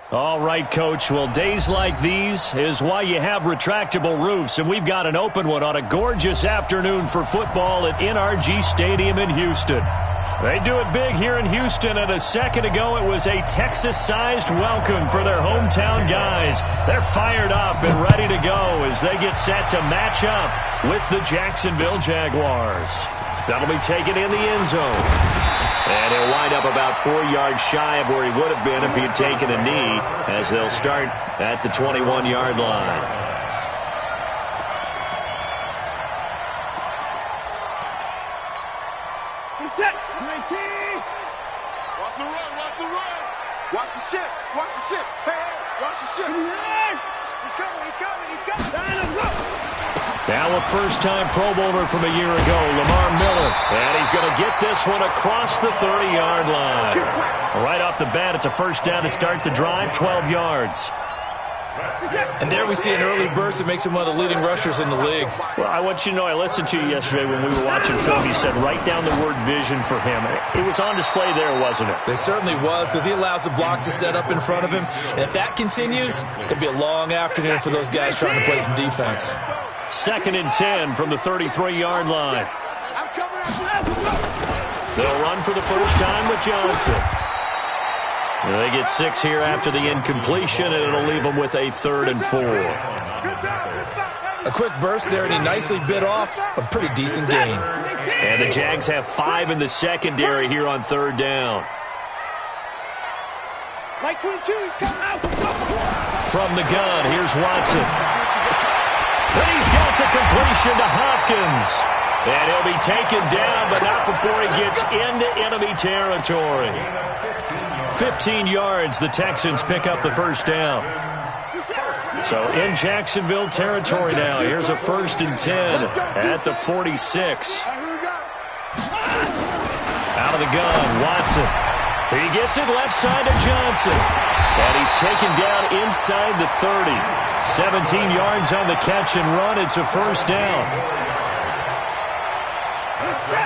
All right, Coach. Well, days like these is why you have retractable roofs, and we've got an open one on a gorgeous afternoon for football at NRG Stadium in Houston. They do it big here in Houston, and a second ago it was a Texas-sized welcome for their hometown guys. They're fired up and ready to go as they get set to match up with the Jacksonville Jaguars. That'll be taken in the end zone. And he'll wind up about 4 yards shy of where he would have been if he had taken a knee, as they'll start at the 21-yard line. Reset. 19. Watch the run. Watch the run. Watch the ship. Watch the ship. Hey, watch the ship. He's coming. He's coming. He's coming. Let's go. Now a first-time Pro Bowler from a year ago, Lamar Miller. And he's going to get this one across the 30-yard line. Right off the bat, it's a first down to start the drive, 12 yards. And there we see an early burst that makes him one of the leading rushers in the league. Well, I want you to know, I listened to you yesterday when we were watching film. You said write down the word vision for him. It was on display there, wasn't it? It certainly was, because he allows the blocks to set up in front of him. And if that continues, it could be a long afternoon for those guys trying to play some defense. 2nd and 10 from the 33-yard line. They'll run for the first time with Johnson. They get 6 here after the incompletion, and it'll leave them with a 3rd and 4. A quick burst there, and he nicely bit off a pretty decent gain. And the Jags have 5 in the secondary here on 3rd down. Like 22, he's coming out. From the gun, here's Watson. And he's got the completion to Hopkins. And he'll be taken down, but not before he gets into enemy territory. 15 yards, the Texans pick up the first down. So in Jacksonville territory now. Here's a 1st and 10 at the 46. Out of the gun, Watson. He gets it left side to Johnson. And he's taken down inside the 30. 17 yards on the catch and run. It's a first down.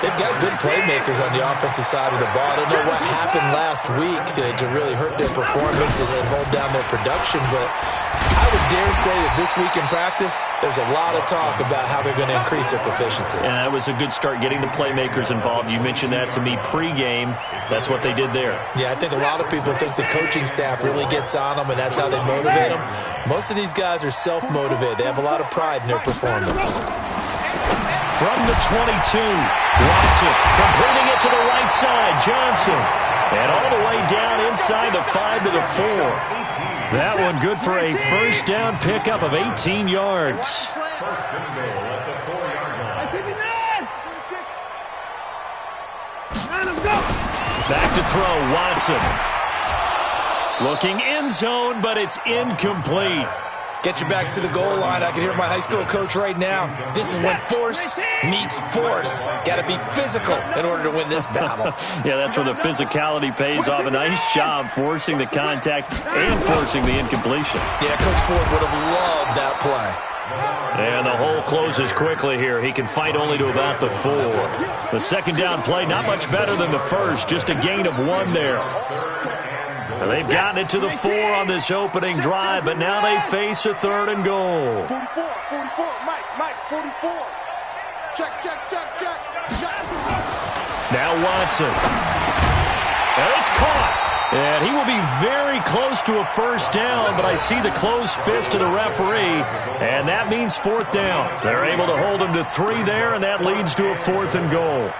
They've got good playmakers on the offensive side of the ball. I don't know what happened last week to really hurt their performance and hold down their production, but I would dare say that this week in practice, there's a lot of talk about how they're going to increase their proficiency. And that was a good start, getting the playmakers involved. You mentioned that to me pregame. That's what they did there. Yeah, I think a lot of people think the coaching staff really gets on them, and that's how they motivate them. Most of these guys are self-motivated. They have a lot of pride in their performance. From the 22, Watson completing it to the right side, Johnson. And all the way down inside the 5 to the 4. That one good for a first down pickup of 18 yards. Back to throw, Watson. Looking end zone, but it's incomplete. Get your backs to the goal line. I can hear my high school coach right now. This is when force meets force. Got to be physical in order to win this battle. Yeah, that's where the physicality pays off. A nice job forcing the contact and forcing the incompletion. Yeah, Coach Ford would have loved that play. And the hole closes quickly here. He can fight only to about the 4. The second down play, not much better than the first. Just a gain of 1 there. They've gotten it to the 4 on this opening drive, but now they face a 3rd and goal. 44, Mike, 44. Check. Now Watson. And it's caught. And he will be very close to a first down, but I see the closed fist of the referee, and that means 4th down. They're able to hold him to 3 there, and that leads to a 4th and goal.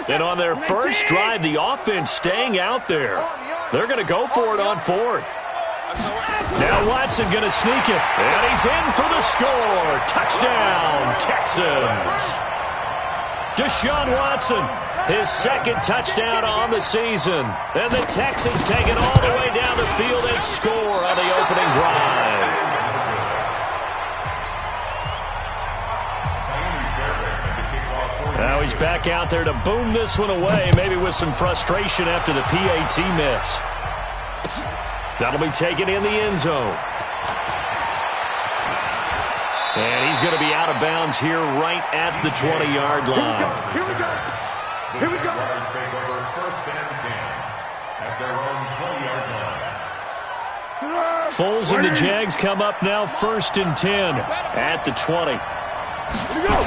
And on their first drive, the offense staying out there. They're going to go for it on 4th. Now Watson going to sneak it. And he's in for the score. Touchdown, Texans. Deshaun Watson, his second touchdown on the season. And the Texans take it all the way down the field and score on the opening drive. Now he's back out there to boom this one away, maybe with some frustration after the PAT miss. That'll be taken in the end zone. And he's going to be out of bounds here right at the 20-yard line. Here we go. Here we go. Take over first and 10 at their own 20-yard line. Foles and the Jags come up now first and 10 at the 20. Here we go.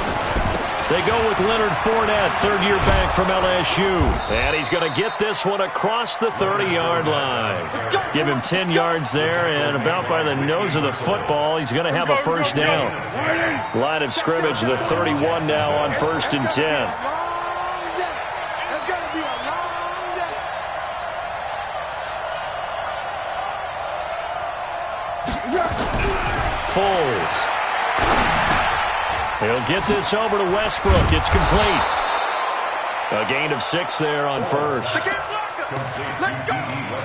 They go with Leonard Fournette, third-year back from LSU. And he's going to get this one across the 30-yard line. Give him 10 yards there, and about by the nose of the football, he's going to have a first down. Line of scrimmage, the 31 now on first and 10. Foles. He'll get this over to Westbrook. It's complete. A gain of 6 there on first.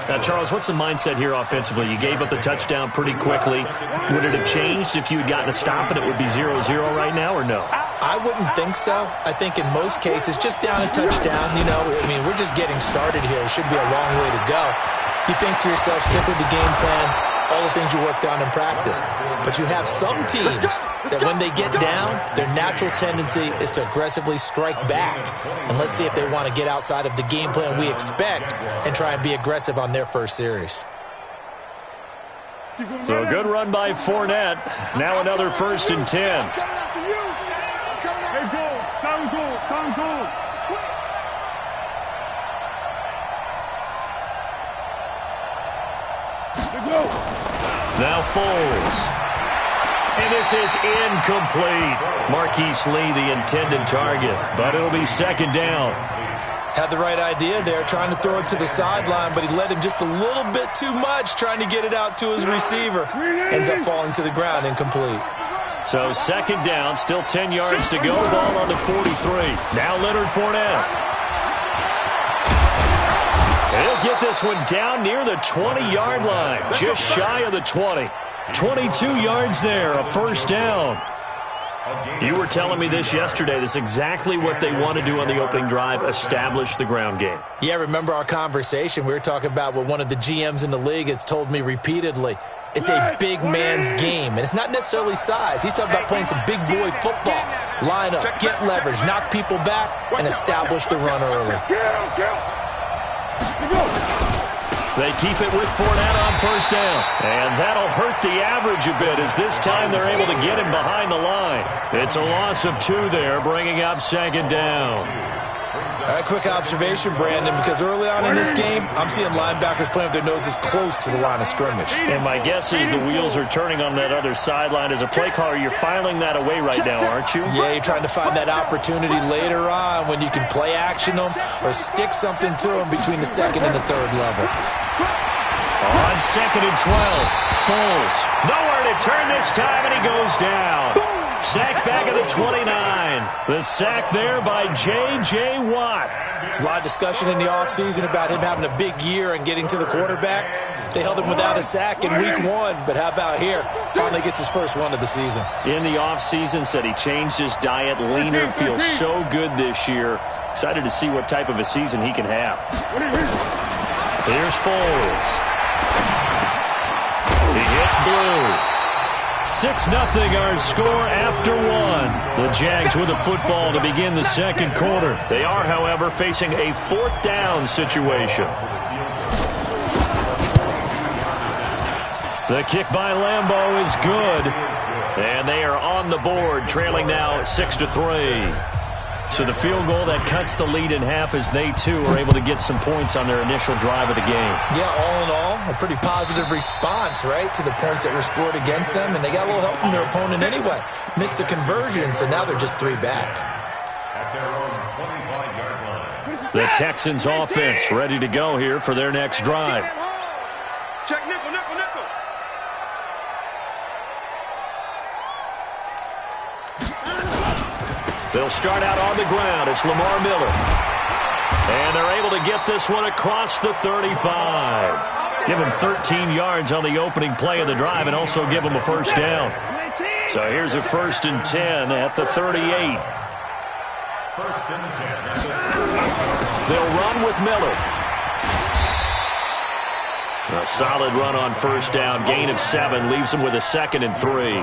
Now, Charles, what's the mindset here offensively? You gave up the touchdown pretty quickly. Would it have changed if you had gotten a stop and it would be 0-0 right now, or no? I wouldn't think so. I think in most cases, just down a touchdown, you know, I mean, we're just getting started here. It should be a long way to go. You think to yourself, stick with the game plan, all the things you worked on in practice. But you have some teams that when they get down, their natural tendency is to aggressively strike back. And let's see if they want to get outside of the game plan we expect and try and be aggressive on their first series. So a good run by Fournette. Now another first and 10. Now Foles. And this is incomplete. Marquise Lee, the intended target, but it'll be second down. Had the right idea there, trying to throw it to the sideline, but he led him just a little bit too much, trying to get it out to his receiver. Ends up falling to the ground, incomplete. So second down, still 10 yards to go. Ball on the 43. Now Leonard Fournette. He'll get this one down near the 20-yard line, just shy of the 20. 22 yards there, a first down. You were telling me this yesterday. This is exactly what they want to do on the opening drive, establish the ground game. Yeah, remember our conversation? We were talking about what one of the GMs in the league has told me repeatedly. It's a big man's game, and it's not necessarily size. He's talking about playing some big boy football. Line up, get leverage, knock people back, and establish the run early. They keep it with Fournette on first down. And that'll hurt the average a bit as this time they're able to get him behind the line. It's a loss of 2 there, bringing up second down. A quick observation, Brandon, because early on in this game, I'm seeing linebackers playing with their noses close to the line of scrimmage. And my guess is the wheels are turning on that other sideline. As a play caller, you're filing that away right now, aren't you? Yeah, you're trying to find that opportunity later on when you can play action them or stick something to them between the second and the third level. On second and 12, Foles. Nowhere to turn this time, and he goes down. Sacked back at the 29. The sack there by J.J. Watt. There's a lot of discussion in the offseason about him having a big year and getting to the quarterback. They held him without a sack in week 1, but how about here? Finally gets his first one of the season. In the offseason, said he changed his diet, leaner, feels so good this year. Excited to see what type of a season he can have. Here's Foles. He hits blue. 6-0 our score after 1. The Jags with the football to begin the second quarter. They are, however, facing a 4th down situation. The kick by Lambeau is good. And they are on the board, trailing now 6-3. So the field goal that cuts the lead in half as they, too, are able to get some points on their initial drive of the game. Yeah, all in all, a pretty positive response, right, to the points that were scored against them. And they got a little help from their opponent anyway. Missed the conversion, so now they're just 3 back. The Texans offense ready to go here for their next drive. Check nickel, nickel, nickel. They'll start out on the ground. It's Lamar Miller. And they're able to get this one across the 35. Give him 13 yards on the opening play of the drive and also give him a first down. So here's a 1st and 10 at the 38. 1st and 10. They'll run with Miller. A solid run on 1st down. Gain of 7 leaves them with a 2nd and 3.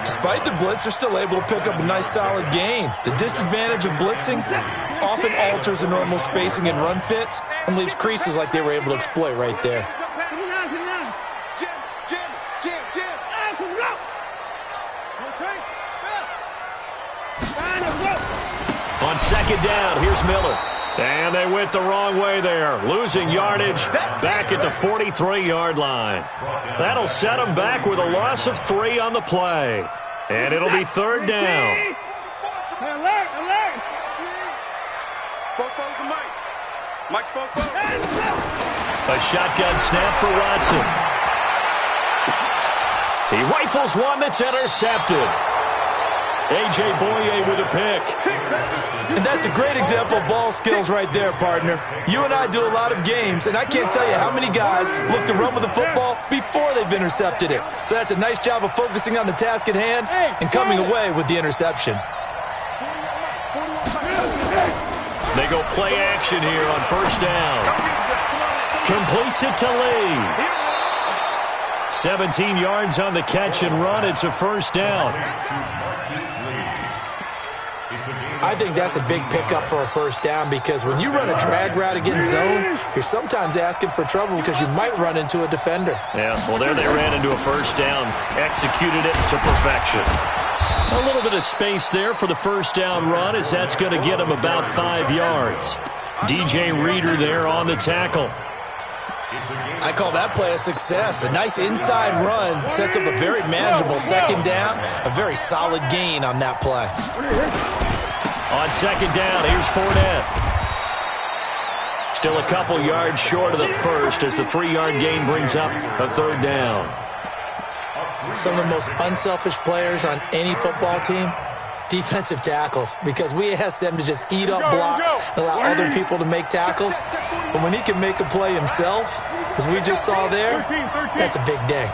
Despite the blitz, they're still able to pick up a nice solid gain. The disadvantage of blitzing often alters the normal spacing and run fits and leaves creases like they were able to exploit right there. On 2nd down, here's Miller. And they went the wrong way there, losing yardage back at the 43-yard line. That'll set them back with a loss of 3 on the play. And it'll be 3rd down. Alert, alert. A shotgun snap for Watson. He rifles one that's intercepted. A.J. Boye with a pick. And that's a great example of ball skills right there, partner. You and I do a lot of games, and I can't tell you how many guys look to run with the football before they've intercepted it. So that's a nice job of focusing on the task at hand and coming away with the interception. They go play action here on 1st down. Completes it to Lee. 17 yards on the catch and run. It's a 1st down. I think that's a big pickup for a 1st down because when you run a drag route against zone, you're sometimes asking for trouble because you might run into a defender. Yeah, well, there they ran into a 1st down. Executed it to perfection. A little bit of space there for the 1st down run as that's going to get him about 5 yards. DJ Reader there on the tackle. I call that play a success. A nice inside run sets up a very manageable 2nd down, a very solid gain on that play. On 2nd down, here's Fournette. Still a couple yards short of the 1st as the 3-yard gain brings up a 3rd down. Some of the most unselfish players on any football team, defensive tackles, because we ask them to just eat up blocks and allow other people to make tackles. But when he can make a play himself, as we just saw there, that's a big day.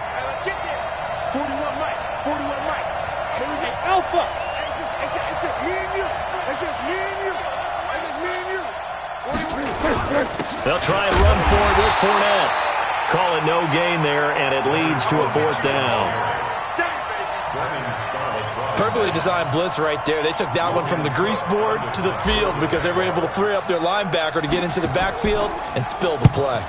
41 Mike. 41 Mike. Hey, Alpha. It's just me and you. It's just me and you. It's just me and you. They'll try and run for it with Fournette. Call it no gain there, and it leads to a 4th down. Perfectly designed blitz right there. They took that one from the grease board to the field because they were able to free up their linebacker to get into the backfield and spill the play.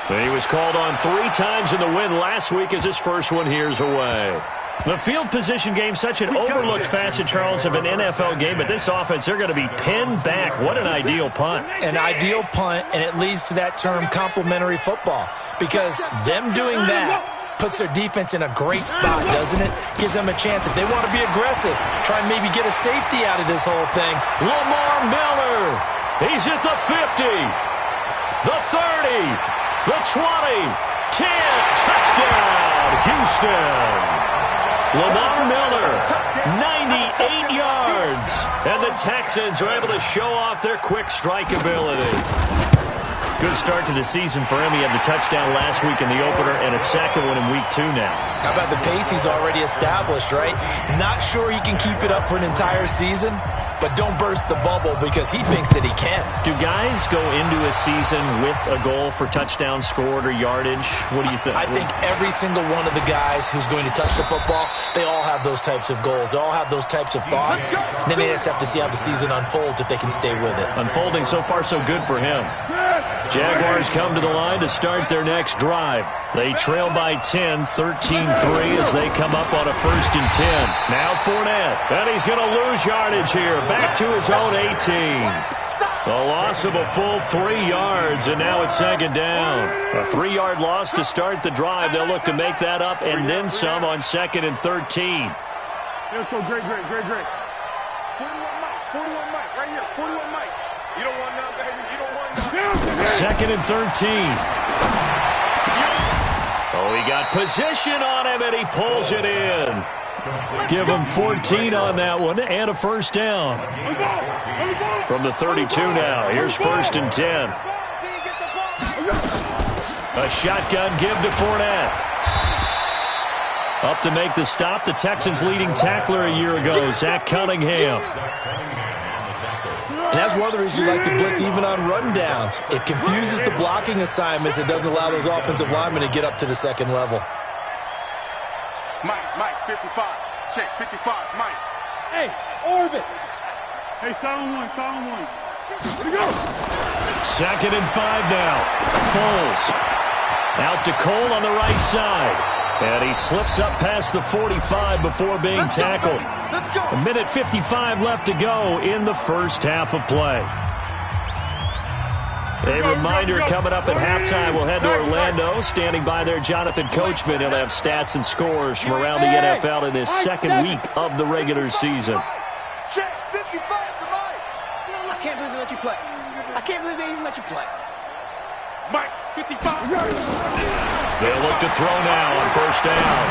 He was called on 3 times in the win last week as his first one here's away. The field position game, such an overlooked facet, Charles, of an NFL game, but this offense, they're going to be pinned back. What an ideal punt. An ideal punt, and it leads to that term complementary football because them doing that puts their defense in a great spot, doesn't it? Gives them a chance if they want to be aggressive, try and maybe get a safety out of this whole thing. Lamar Miller. He's at the 50, the 30, the 20, 10, touchdown, Houston. Lamar Miller, 98 yards. And the Texans are able to show off their quick strike ability. Good start to the season for him. He had the touchdown last week in the opener and a second one in week 2 now. How about the pace he's already established, right? Not sure he can keep it up for an entire season, but don't burst the bubble because he thinks that he can. Do guys go into a season with a goal for touchdown scored or yardage? What do you think? I think every single one of the guys who's going to touch the football, they all have those types of goals. They all have those types of thoughts. And then they just have to see how the season unfolds if they can stay with it. Unfolding so far so good for him. Jaguars come to the line to start their next drive. They trail by 10, 13-3 as they come up on a 1st and 10. Now Fournette, and he's going to lose yardage here. Back to his own 18. A loss of a full 3 yards, and now it's 2nd down. A 3-yard loss to start the drive. They'll look to make that up and then some on 2nd and 13. Let's go, great. 41 Mike, right here, 41 Mike. You don't want none, baby. You don't want none. 2nd and 13. Oh, he got position on him, and he pulls it in. Give him 14 on that one and a first down. From the 32 now. Here's 1st and 10. A shotgun give to Fournette. Up to make the stop, the Texans' leading tackler a year ago, Zach Cunningham. And that's one of the reasons you like to blitz even on rundowns. It confuses the blocking assignments. It doesn't allow those offensive linemen to get up to the second level. Mike, 55. Check, 55, Mike. Hey, orbit. Hey, silent one. Here we go. 2nd and 5 now. Foles. Out to Cole on the right side. And he slips up past the 45 before being tackled. A minute 55 left to go in the first half of play. A reminder coming up at halftime, we'll head to Orlando. Standing by there, Jonathan Coachman. He'll have stats and scores from around the NFL in this second week of the regular season. Check, 55 to Mike. I can't believe they let you play. I can't believe they even let you play. Mike, 55. They'll look to throw now on 1st down.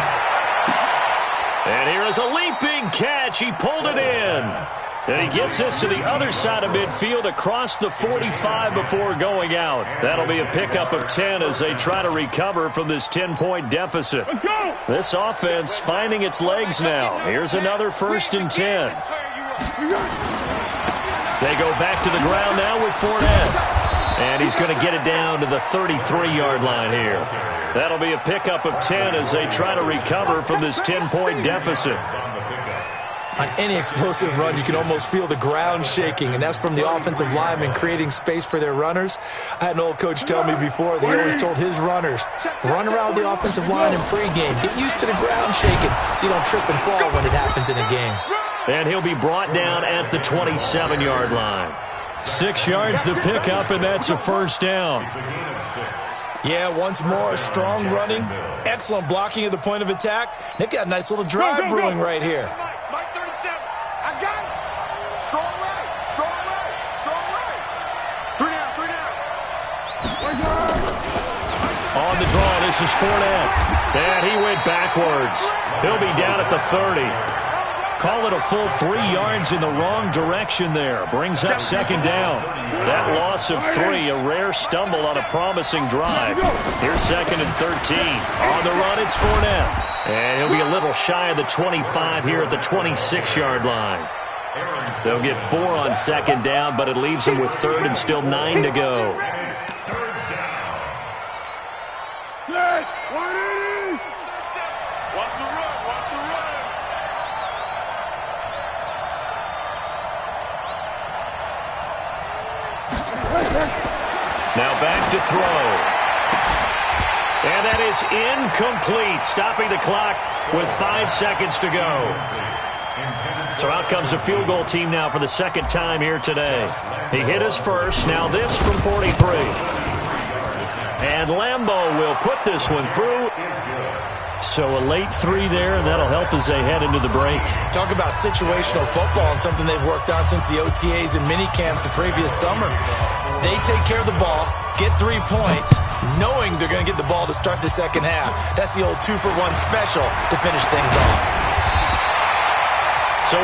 And here is a leaping catch. He pulled it in. And he gets this to the other side of midfield across the 45 before going out. That'll be a pickup of 10 as they try to recover from this 10-point deficit. This offense finding its legs now. Here's another 1st and 10. They go back to the ground now with Fournette. And he's going to get it down to the 33-yard line here. That'll be a pickup of 10 as they try to recover from this 10-point deficit. On any explosive run, you can almost feel the ground shaking, and that's from the offensive linemen creating space for their runners. I had an old coach tell me before, they always told his runners, run around the offensive line in pregame. Get used to the ground shaking so you don't trip and fall when it happens in a game. And he'll be brought down at the 27-yard line. 6 yards the pickup, and that's a 1st down. Yeah, once more, strong running, excellent blocking at the point of attack. They've got a nice little drive brewing right here. Mike 37. I got it. Strong right. 3 down. On the draw, this is Fournette. And he went backwards. He'll be down at the 30. Call it a full 3 yards in the wrong direction there. Brings up 2nd down. That loss of 3, a rare stumble on a promising drive. Here's 2nd and 13. On the run, it's Fournette. And he'll be a little shy of the 25 here at the 26-yard line. They'll get 4 on 2nd down, but it leaves them with 3rd and still 9 to go. Watch the run. Now back to throw. And that is incomplete, stopping the clock with 5 seconds to go. So out comes a field goal team now for the 2nd time here today. He hit his first, now this from 43. And Lambeau will put this one through. So a late 3 there, and that'll help as they head into the break. Talk about situational football and something they've worked on since the OTAs and mini camps the previous summer. They take care of the ball, get 3 points, knowing they're going to get the ball to start the second half. That's the old 2-for-1 special to finish things off. So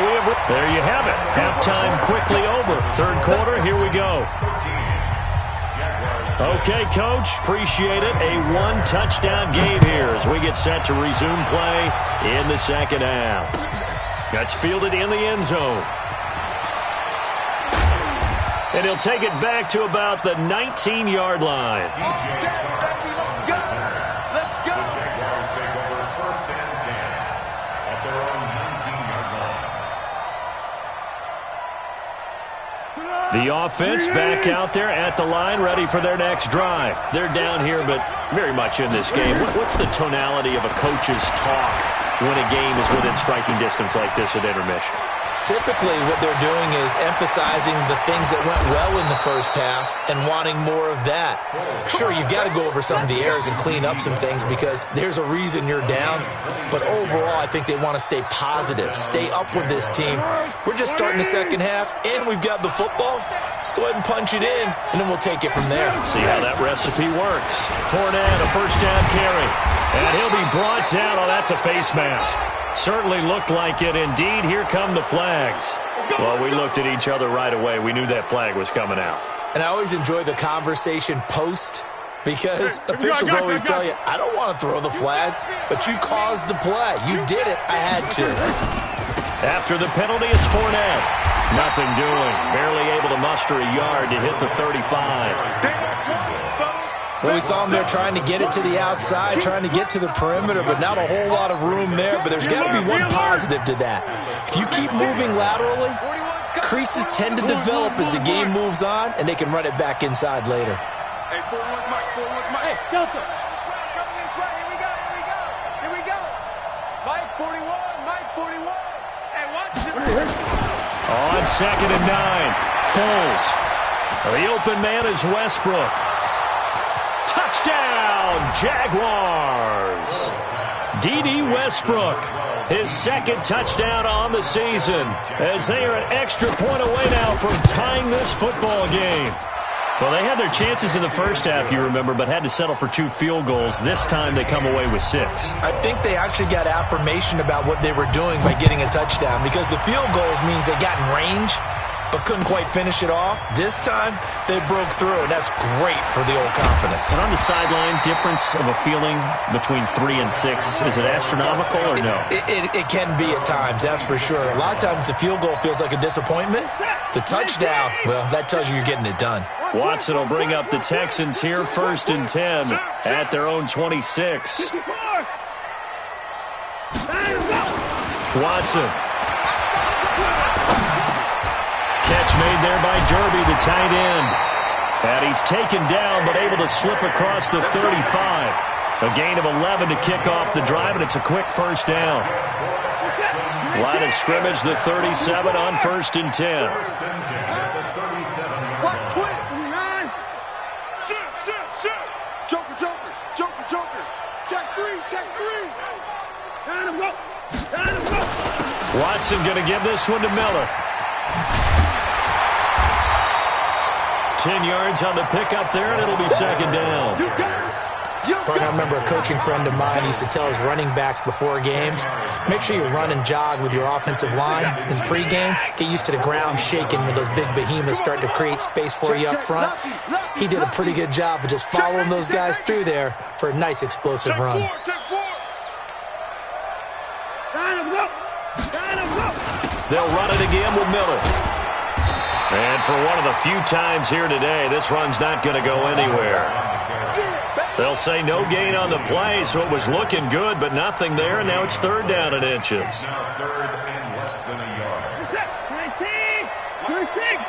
there you have it. Halftime quickly over. 3rd quarter, here we go. Okay, Coach, appreciate it. A 1-touchdown game here as we get set to resume play in the second half. That's fielded in the end zone. And he'll take it back to about the 19-yard line. Let's go. Jaguars take over 1st and 10 at their own 19-yard line. The offense back out there at the line, ready for their next drive. They're down here, but very much in this game. What's the tonality of a coach's talk when a game is within striking distance like this at intermission? Typically, what they're doing is emphasizing the things that went well in the first half and wanting more of that. Sure, you've got to go over some of the errors and clean up some things because there's a reason you're down. But overall, I think they want to stay positive, stay up with this team. We're just starting the second half, and we've got the football. Let's go ahead and punch it in, and then we'll take it from there. See how that recipe works. Fournette, a first down carry. And he'll be brought down. Oh, that's a face mask. Certainly looked like it. Indeed, here come the flags. Well, we looked at each other right away. We knew that flag was coming out. And I always enjoy the conversation post, because officials always tell you, I don't want to throw the flag, but you caused the play. You did it. I had to. After the penalty, it's Fournette. Nothing doing. Barely able to muster a yard to hit the 35. Well, we saw him there trying to get it to the outside, trying to get to the perimeter, but not a whole lot of room there. But there's got to be one positive to that. If you keep moving laterally, creases tend to develop as the game moves on, and they can run it back inside later. Hey, 4-1's Mike, 4-1's Mike. Hey, Delta. Coming this way. Here we go. Here we go. Mike 41. Mike 41. Hey, watch it. On 2nd and 9. Foles. The open man is Westbrook. Touchdown, Jaguars. D.D. Westbrook, his second touchdown on the season, as they are an extra point away now from tying this football game. Well, they had their chances in the first half, you remember, but had to settle for 2 field goals. This time they come away with 6. I think they actually got affirmation about what they were doing by getting a touchdown, because the field goals means they got in range but couldn't quite finish it off. This time, they broke through, and that's great for the old confidence. And on the sideline, difference of a feeling between 3 and 6, is it astronomical or no? It can be at times, that's for sure. A lot of times the field goal feels like a disappointment. The touchdown, well, that tells you you're getting it done. Watson will bring up the Texans here, 1st and 10 at their own 26. Watson. Catch made there by Derby, the tight end. And he's taken down, but able to slip across the 35. A gain of 11 to kick off the drive, and it's a quick first down. Line of scrimmage, the 37 on 1st and 10. Watch twist. 9. Shoot. Joker. Check 3. Down him, go. Watson going to give this one to Miller. 10 yards on the pickup there, and it'll be 2nd down. I remember a coaching friend of mine used to tell his running backs before games, make sure you run and jog with your offensive line in pregame. Get used to the ground shaking when those big behemoths start to create space for you up front. He did a pretty good job of just following those guys through there for a nice explosive run. They'll run it again with Miller. And for one of the few times here today, this run's not going to go anywhere. They'll say no gain on the play, so it was looking good, but nothing there, and now it's 3rd down and inches. Now 3rd and less than a yard. 19. 26.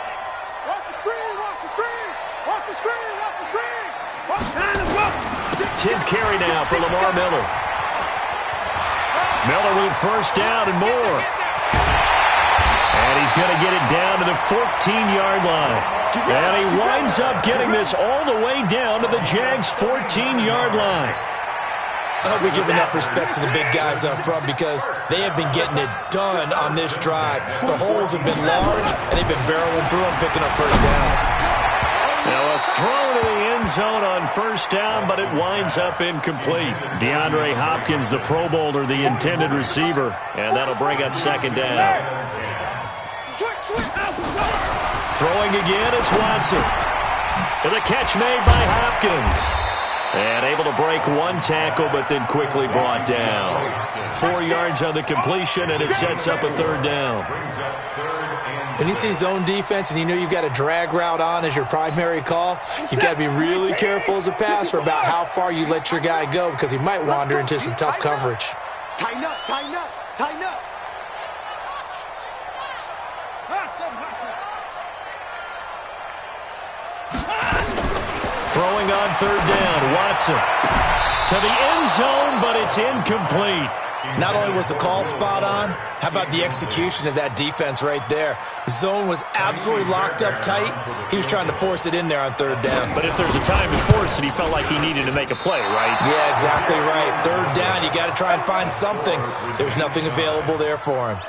Watch the screen. 10th carry now for Lamar Miller. Miller with 1st down and more. And he's going to get it down to the 14-yard line. And he winds up getting this all the way down to the Jags' 14-yard line. We give enough respect to the big guys up front because they have been getting it done on this drive. The holes have been large, and they've been barreling through them, picking up 1st downs. Now a throw to the end zone on 1st down, but it winds up incomplete. DeAndre Hopkins, the Pro Bowler, the intended receiver, and that'll bring up 2nd down. Throwing again is Watson. And the catch made by Hopkins. And able to break one tackle, but then quickly brought down. 4 yards on the completion, and it sets up a 3rd down. When you see zone defense and you know you've got a drag route on as your primary call, you've got to be really careful as a passer about how far you let your guy go because he might wander into some tough coverage. Tighten up. Throwing on 3rd down, Watson to the end zone, but it's incomplete. Not only was the call spot on, how about the execution of that defense right there? The zone was absolutely locked up tight. He was trying to force it in there on 3rd down. But if there's a time to force it, he felt like he needed to make a play, right? Yeah, exactly right. 3rd down, you got to try and find something. There's nothing available there for him.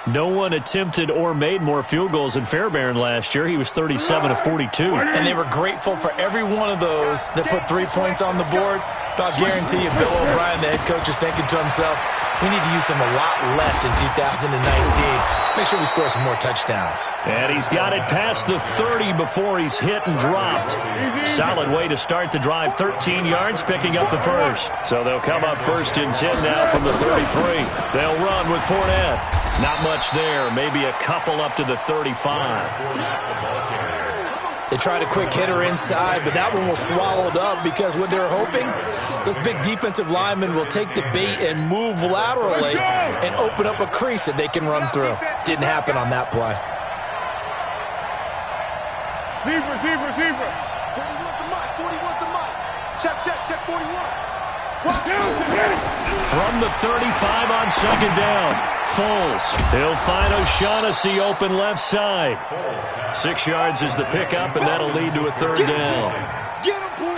No one attempted or made more field goals than Fairbairn last year. He was 37 of 42. And they were grateful for every one of those that put 3 points on the board. But I'll guarantee you, Bill O'Brien, the head coach, is thinking to himself, we need to use him a lot less in 2019. Let's make sure we score some more touchdowns. And he's got it past the 30 before he's hit and dropped. Solid way to start the drive. 13 yards, picking up the first. So they'll come up first and 10 now from the 33. They'll run with Fournette. Not much there. Maybe a couple up to the 35. They tried a quick hitter inside, but that one was swallowed up because what they're hoping, those big defensive linemen will take the bait and move laterally and open up a crease that they can run through. Didn't happen on that play. Receiver. 41's the mic. 41's the mic. Check 41. From the 35 on second down, Foles. He'll find O'Shaughnessy open left side. 6 yards is the pickup, and that'll lead to a third down. Get him, boy.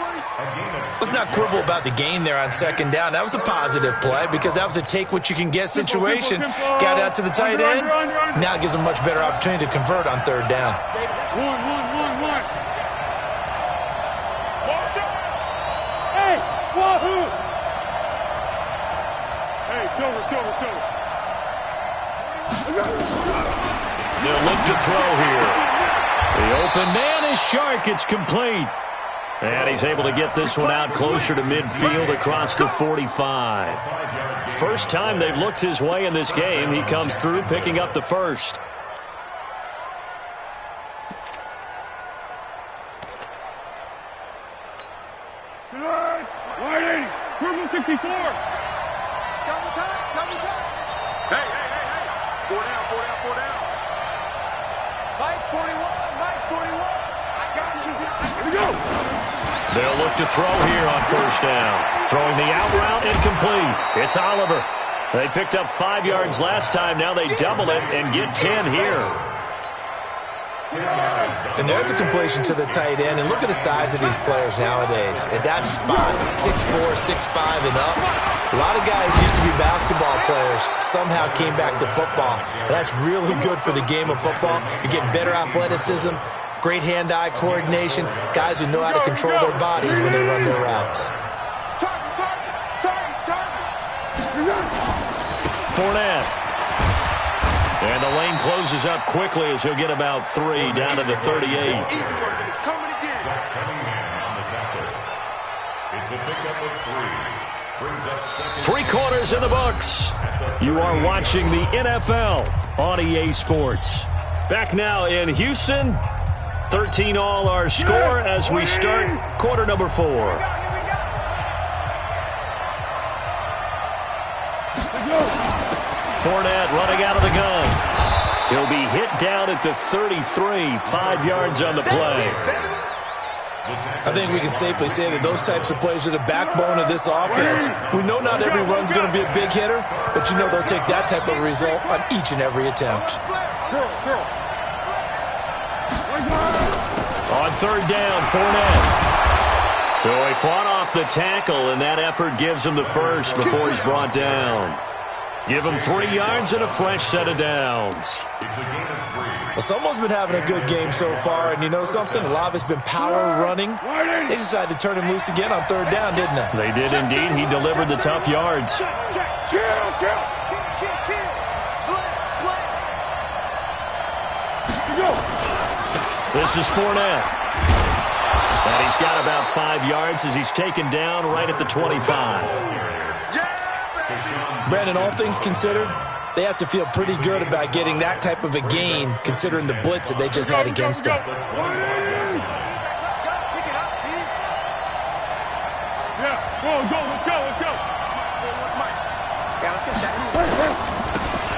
Let's not quibble about the gain there on second down. That was a positive play because that was a take-what-you-can-get situation. Got out to the tight end. Now it gives them a much better opportunity to convert on third down. One. Hey, wahoo! Hey, Silver. They'll look to throw here. The open man is Shark. It's complete. And he's able to get this one out closer to midfield across the 45. First time they've looked his way in this game. He comes through picking up the first. Right, Purple 64. Double time. Hey. 4 down. Mike 41. I got you. Here we go. They'll look to throw here on first down. Throwing the out route, incomplete. It's Oliver. They picked up 5 yards last time. Now they double it and get 10 here. And there's a completion to the tight end. And look at the size of these players nowadays. At that spot, 6'4", 6'5", and up. A lot of guys used to be basketball players, somehow came back to football. And that's really good for the game of football. You're getting better athleticism, great hand-eye coordination, guys who know how to control their bodies when they run their routes. Fournette. And the lane closes up quickly as he'll get about 3 down to the 38. It's coming again. It's a pickup of 3. Brings up second. 3 quarters in the books. You are watching the NFL on EA Sports. Back now in Houston. 13-all our score as we start quarter number 4. Fournette running out of the gun. He'll be hit down at the 33, 5 yards on the play. I think we can safely say that those types of plays are the backbone of this offense. We know not every run's going to be a big hitter, but you know they'll take that type of result on each and every attempt. On third down, Fournette. So he fought off the tackle, and that effort gives him the first before he's brought down. Give him 3 yards and a fresh set of downs. Well, someone's been having a good game so far, and you know something? A lot of it's been power running. They decided to turn him loose again on third down, didn't they? They did indeed. He delivered the tough yards. This is Fournette. And he's got about 5 yards as he's taken down right at the 25. Brandon, all things considered, they have to feel pretty good about getting that type of a gain considering the blitz that they just had against them.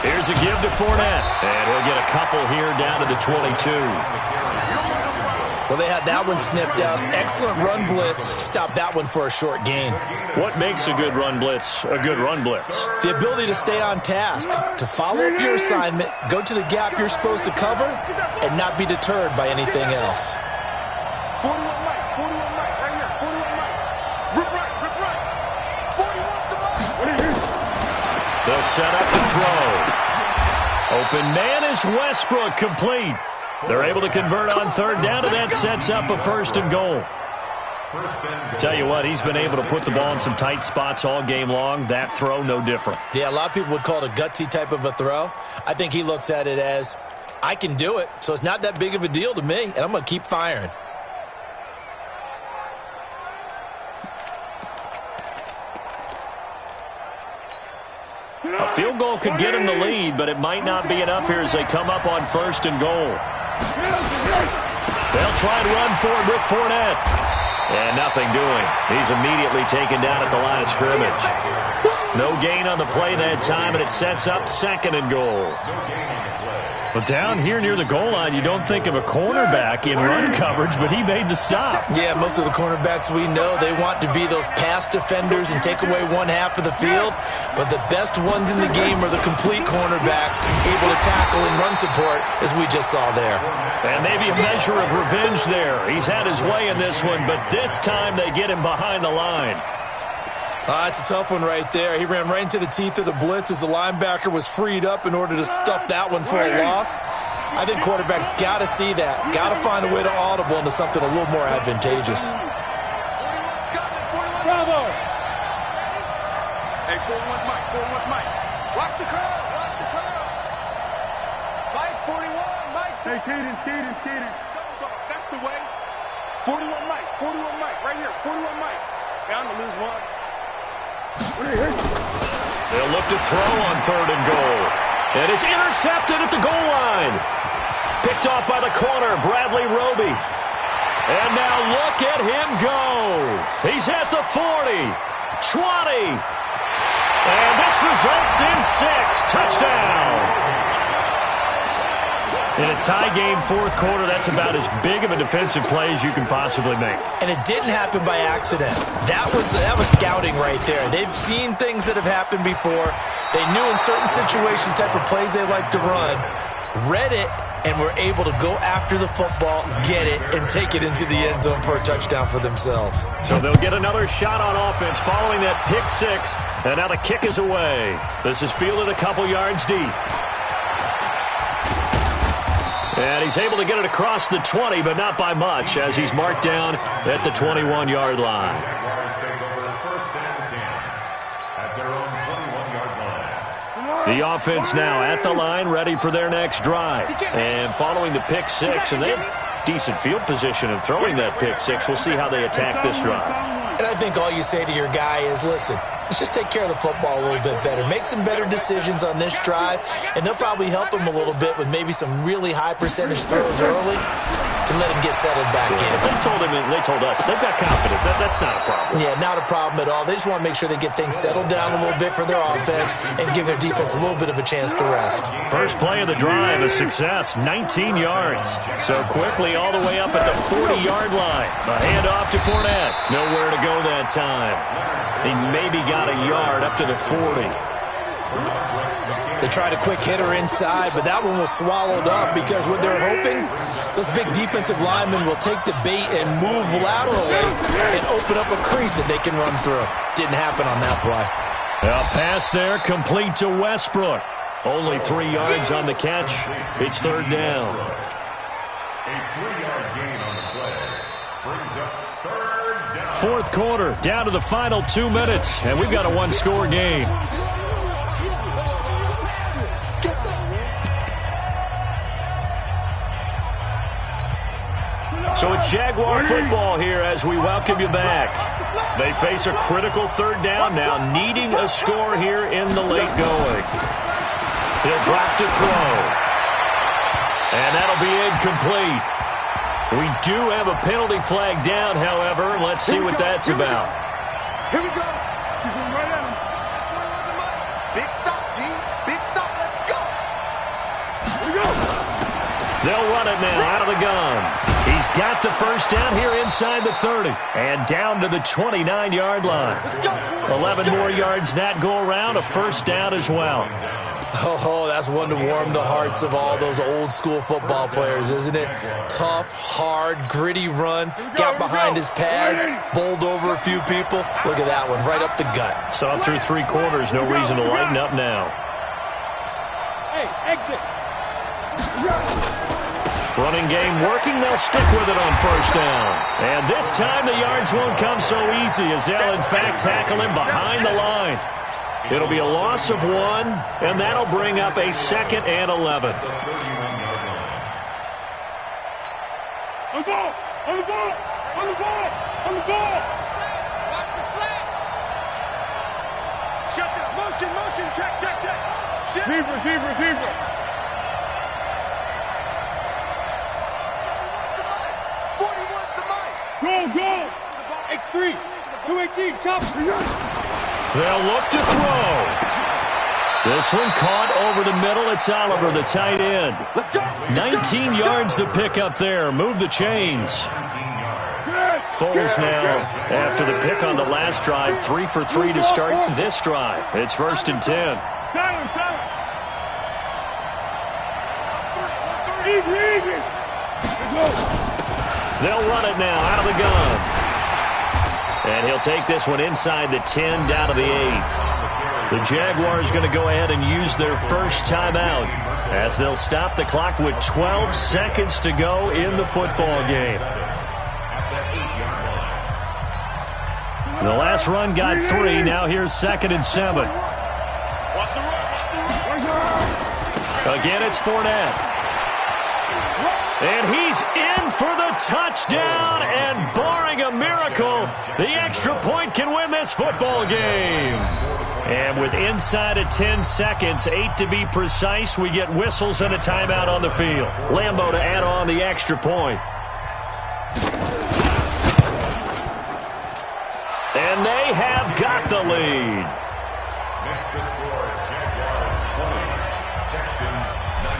Here's a give to Fournette. And he'll get a couple here down to the 22. Well, they had that one sniffed out. Excellent run blitz. Stopped that one for a short gain. What makes a good run blitz a good run blitz? The ability to stay on task, to follow up your assignment, go to the gap you're supposed to cover, and not be deterred by anything else. 41 Mike, right here, 41 Mike. Rip right. 41's the Mike. They'll set up the throw. Open man is Westbrook, complete. They're able to convert on third down, and that sets up a 1st and goal. Tell you what, he's been able to put the ball in some tight spots all game long. That throw, no different. Yeah, a lot of people would call it a gutsy type of a throw. I think he looks at it as, I can do it, so it's not that big of a deal to me, and I'm going to keep firing. A field goal could get him the lead, but it might not be enough here as they come up on 1st and goal. They'll try and run forward with Fournette. And nothing doing. He's immediately taken down at the line of scrimmage. No gain on the play that time, and it sets up 2nd and goal. Well, down here near the goal line, you don't think of a cornerback in run coverage, but he made the stop. Yeah, most of the cornerbacks we know, they want to be those pass defenders and take away one half of the field. But the best ones in the game are the complete cornerbacks, able to tackle and run support, as we just saw there. And maybe a measure of revenge there. He's had his way in this one, but this time they get him behind the line. It's a tough one right there. He ran right into the teeth of the blitz as the linebacker was freed up in order to stuff that one for a loss. I think quarterbacks got to see that. Got to find a way to audible into something a little more advantageous. Bravo! Hey, 4-1 Mike, 4-1 Mike. Watch the curve, watch the curves. Mike 41, Mike. Hey, Keaton. That's the way. 41 Mike, right here, 41 Mike. Hey, I'm gonna lose one. They'll look to throw on 3rd and goal. And it's intercepted at the goal line. Picked off by the corner, Bradley Roby. And now look at him go. He's at the 40, 20. And this results in 6. Touchdown. In a tie game, 4th quarter, that's about as big of a defensive play as you can possibly make. And it didn't happen by accident. That was scouting right there. They've seen things that have happened before. They knew in certain situations type of plays they like to run, read it, and were able to go after the football, get it, and take it into the end zone for a touchdown for themselves. So they'll get another shot on offense following that pick 6, and now the kick is away. This is fielded a couple yards deep. And he's able to get it across the 20, but not by much, as he's marked down at the 21-yard line. The offense now at the line, ready for their next drive. And following the pick 6, and they have decent field position in throwing that pick 6. We'll see how they attack this drive. And I think all you say to your guy is, listen, let's just take care of the football a little bit better. Make some better decisions on this drive, and they'll probably help him a little bit with maybe some really high percentage throws early to let him get settled back in. They told us they've got confidence. That's not a problem. Yeah, not a problem at all. They just want to make sure they get things settled down a little bit for their offense and give their defense a little bit of a chance to rest. First play of the drive, a success, 19 yards. So quickly all the way up at the 40-yard line. A handoff to Fournette. Nowhere to go that time. He maybe got a yard up to the 40. They tried a quick hitter inside, but that one was swallowed up because what they're hoping, those big defensive linemen will take the bait and move laterally and open up a crease that they can run through. Didn't happen on that play. A pass there, complete to Westbrook. Only 3 yards on the catch. It's 3rd down. A 3-yard gain on the play brings up 3rd down. 4th quarter, down to the final 2 minutes, and we've got a 1-score game. So it's Jaguar football here as we welcome you back. They face a critical 3rd down now, needing a score here in the late going. He'll drop to throw. And that'll be incomplete. We do have a penalty flag down, however. Let's see what that's about. Here we go. Keep going right at him. Big stop, D. Big stop. Let's go. Here we go. They'll run it now out of the gun. He's got the first down here inside the 30. And down to the 29-yard line. 11 more yards that go around. A first down as well. Oh, that's one to warm the hearts of all those old-school football players, isn't it? Tough, hard, gritty run. Got behind his pads, bowled over a few people. Look at that one, right up the gut. Saw through 3 quarters. No reason to lighten up now. Hey, exit. Running game working. They'll stick with it on first down. And this time the yards won't come so easy as they'll, in fact, tackle him behind the line. It'll be a loss of 1, and that'll bring up a 2nd and 11. On the ball! On the ball! On the ball! On the ball! Watch the slant. Shut down. Motion, motion. Check, check, check. Shit. Receiver. 41's the mic. Go! X3. 218. Chop. They'll look to throw. This one caught over the middle. It's Oliver, the tight end. Let's go. 19 yards to pick up there. Move the chains. Foles now, after the pick on the last drive, 3 for 3 to start this drive. It's 1st and 10. Silence. Easy. They'll run it now out of the gun. And he'll take this one inside the 10, down to the 8. The Jaguars going to go ahead and use their first timeout as they'll stop the clock with 12 seconds to go in the football game. The last run got 3. Now here's 2nd and 7. Watch the run. Again, it's Fournette. And he's in for the touchdown, and barring a miracle, the extra point can win this football game. And with inside of 10 seconds, 8 to be precise, we get whistles and a timeout on the field. Lambeau to add on the extra point. And they have got the lead.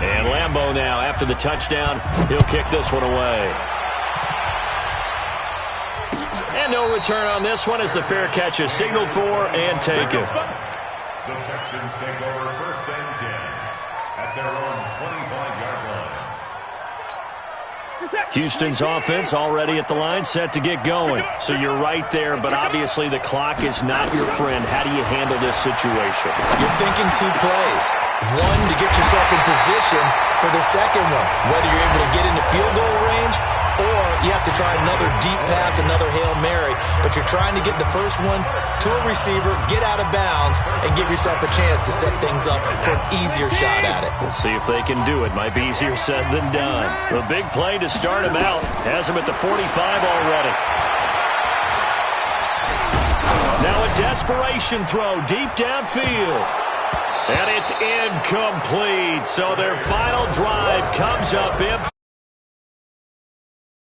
And Lambeau now, after the touchdown, he'll kick this one away. And no return on this one as the fair catch is signaled for and taken. The Texans take over 1st and 10 at their own 25-yard line. Houston's offense already at the line, set to get going. So you're right there, but obviously the clock is not your friend. How do you handle this situation? You're thinking 2 plays. 1 to get yourself in position for the second one, whether you're able to get into field goal range or you have to try another deep pass, another Hail Mary. But you're trying to get the first one to a receiver, get out of bounds, and give yourself a chance to set things up for an easier shot at it. We'll see if they can do it. Might be easier said than done. The big play to start him out. Has him at the 45 already. Now a desperation throw deep downfield. And it's incomplete. So their final drive comes up empty.